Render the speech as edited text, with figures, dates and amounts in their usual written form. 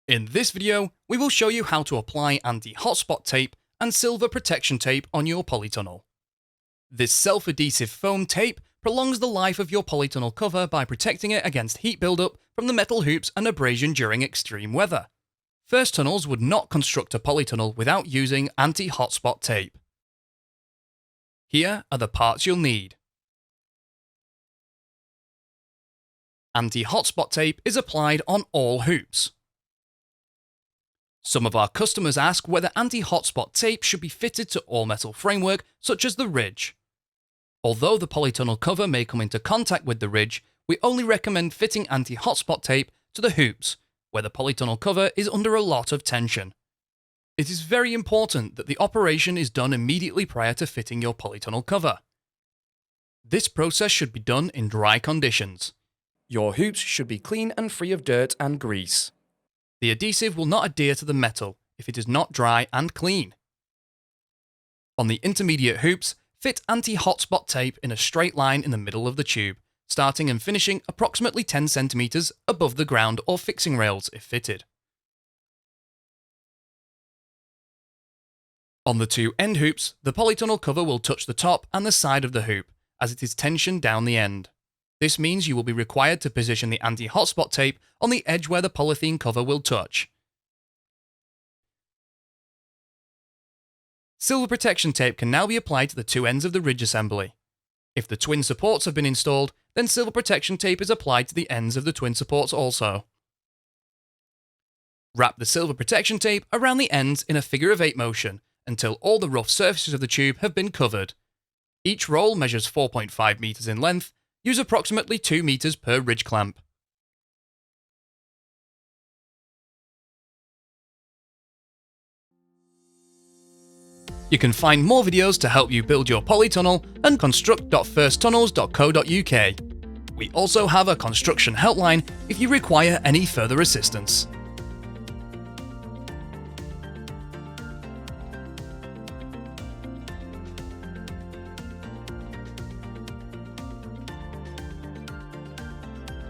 In this video, we will show you how to apply anti-hotspot tape and silver protection tape on your polytunnel. This self-adhesive foam tape prolongs the life of your polytunnel cover by protecting it against heat buildup from the metal hoops and abrasion during extreme weather. First tunnels would not construct a polytunnel without using anti-hotspot tape. Here are the parts you'll need. Anti-hotspot tape is applied on all hoops. Some of our customers ask whether anti-hotspot tape should be fitted to all metal framework such as the ridge. Although the polytunnel cover may come into contact with the ridge, we only recommend fitting anti-hotspot tape to the hoops, where the polytunnel cover is under a lot of tension. It is very important that the operation is done immediately prior to fitting your polytunnel cover. This process should be done in dry conditions. Your hoops should be clean and free of dirt and grease. The adhesive will not adhere to the metal if it is not dry and clean. On the intermediate hoops, fit anti-hotspot tape in a straight line in the middle of the tube, starting and finishing approximately 10 cm above the ground or fixing rails if fitted. On the two end hoops, the polytunnel cover will touch the top and the side of the hoop, as it is tensioned down the end. This means you will be required to position the anti-hotspot tape on the edge where the polythene cover will touch. Silver protection tape can now be applied to the two ends of the ridge assembly. If the twin supports have been installed, then silver protection tape is applied to the ends of the twin supports also. Wrap the silver protection tape around the ends in a figure of 8 motion until all the rough surfaces of the tube have been covered. Each roll measures 4.5 meters in length. Use approximately 2 meters per ridge clamp. You can find more videos to help you build your polytunnel and construct.firsttunnels.co.uk. We also have a construction helpline if you require any further assistance.